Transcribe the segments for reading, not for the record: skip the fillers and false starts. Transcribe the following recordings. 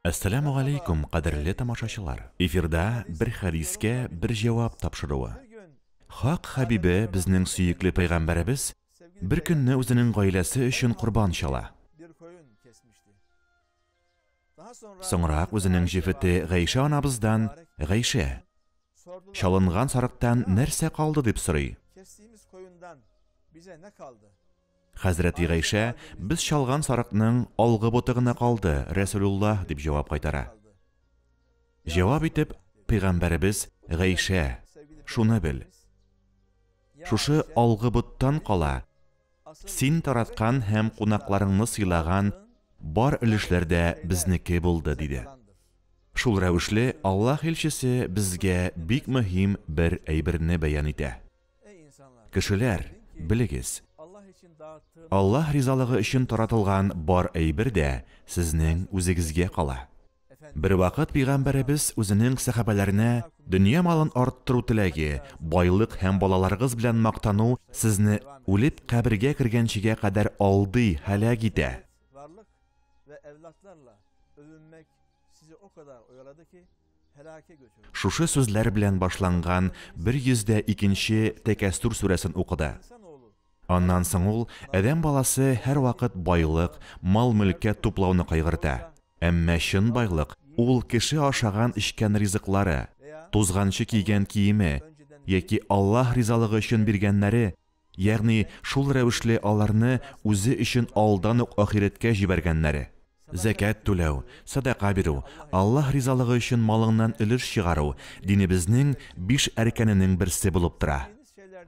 Ассаламу алейкум, кадерле тамашачылар. Эфирда бер хадискә бер җавап тапшыруы. Хак Хабибе, безнең сөекле пәйгамбәребез, бер көнне үзенең гаиләсе өчен курбан чала. Соңрак үзенең җефете Гайша анабыздан: "Гайша, чалынган сарыктан нәрсә калды?" дип сорый. Хәзрәти Гайша: "Без чалган сарыкның алгы боты гына калды, Рәсулуллаһ", дип җавап кайтара. Җавап итеп, пәйгамбәребез: "Гайша, шуны бел. Шушы алгы боттан кала, син тараткан һәм кунакларыңны сыйлаган бар өлешләрдә безнеке булды", диде. Шул рәвешле Аллаһ илчесе безгә бик мөһим бер әйберне бәян итә. Кешеләр, белегез, Аллаһ ризалыгы өчен таратылган бар әйбер дә сезнең үзегезгә кала. Бер вакыт пәйгамбәребез үзенең сахабаларына: "Дөнья малын арттыру теләге, байлык һәм балаларыгыз белән мактану сезне үлеп кабергә кергәнчегә кадәр алдый, һәлак итә. Шушы сүзләр белән башланган 102-нче Тәкәссүр сүрәсен укыды. Аннан соң ул адәм баласы һәр вакыт байлык, мал-мөлкә туплауны кайгырта. Әмма чын байлык ул кеше ашаган ичкән ризыклары, тузганчы кигән киеме яки Аллаһ ризалыгы өчен биргәннәре, ягъни шул рәвешле аларны үзе өчен алдан ук ахирәткә җибәргәннәре. Закат түләү, садака бирү, Аллаһ ризалыгы өчен малыңнан өлеш чыгару динебезнең 5 әркәненең берсе булып тора.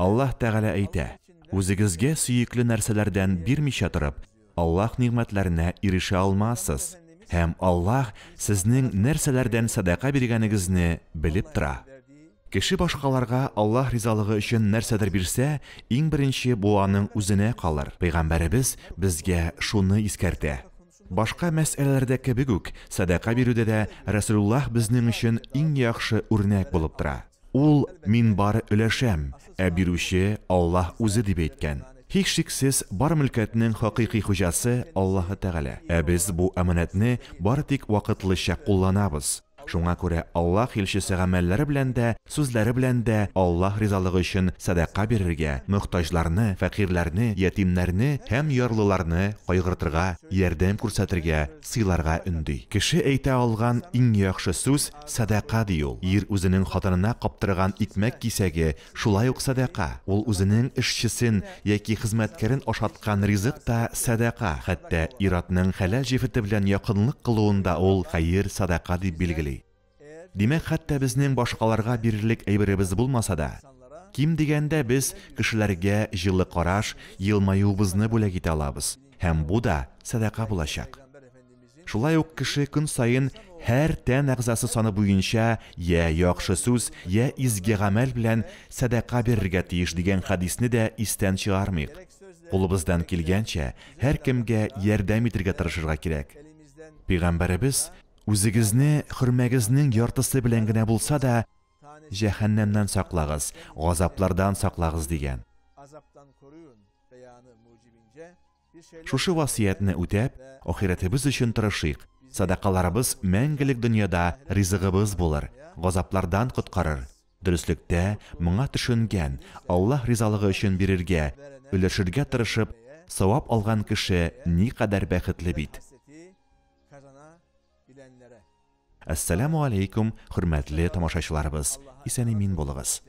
Аллаһ Тәгалә әйтә: "Үзегезгә сөекле нәрсәләрдән бирмичә торып, Аллаһ нигъмәтләренә ирешә алмассыз. Һәм Аллаһ сезнең нәрсәләрдән садака биргәнегезне белеп тора." Кеше башкаларга Аллаһ ризалыгы өчен нәрсәдер бирсә, иң беренче бу аның үзенә калыр. Пәйгамбәребез безгә шуны искәртә. Башка мәсьәләләрдә кебек үк, садака бирүдә дә Рәсулуллаһ безнең өчен иң яхшы үрнәк булып тора. Ул: "Мин бары өләшәм, ә бирүче Аллаһ үзе", дип әйткән. Һич шиксез, бар мөлкәтнең хакыйкый хуҗасы Аллаһ Тәгалә. Ә без бу әманәтне бары тик вакытлыча кулланабыз. Шуңа күрә Аллаһ илчесе гамәлләре белән дә, сүзләре белән дә Аллаһ ризалыгы өчен садака бирергә, мөхтаҗларны, фәкыйрьләрне, ятимнәрне һәм ярлыларны кайгыртырга, ярдәм күрсәтергә, сыйларга өнди. Кеше әйтә алган иң яхшы сүз садака ди ул. Ир үзенең хатынына каптырган икмәк кисәге шулай ук садака. Ул үзенең эшчесен яки хезмәткәрен ашаткан ризык та садака. Хәтта иратның хәлал җефете белән якынлык кылуында ул хәер, садака дип билгели. Димәк, хәтта безнең башкаларга бирерлек әйберебез булмаса да, ким дигәндә без кешеләргә җылы караш, елмаюыбызны бүләк итә алабыз. Һәм бу да садака булачак. Шулай ук кеше көн саен һәр тән әгъзасы саны буенча я яхшы сүз, я изге гамәл белән садака бирергә тиеш дигән хадисне дә истән чыгармыйк. Кулыбыздан килгәнчә һәр кемгә ярдәм итәргә тырышырга кирәк. Пәйгамбәребез: "Үзегезне хөрмәгезнең яртысы белән генә булса да, җәһәннәмнән саклагыз, газаплардан саклагыз", дигән. Шушы васиятне үтәп, ахиратыбыз өчен тырышыйк. Садакаларыбыз мәңгелек дөньяда ризыгыбыз булыр, газаплардан коткарыр. Дөреслекдә моңа төшенгән, Аллаһ ризалыгы өчен бирергә, өлешергә тырышып, савап алган кеше никадәр бәхетле бит. Ассаламу алейкум, хөрмәтле тамашачыларыбыз, исән-имин булыгыз.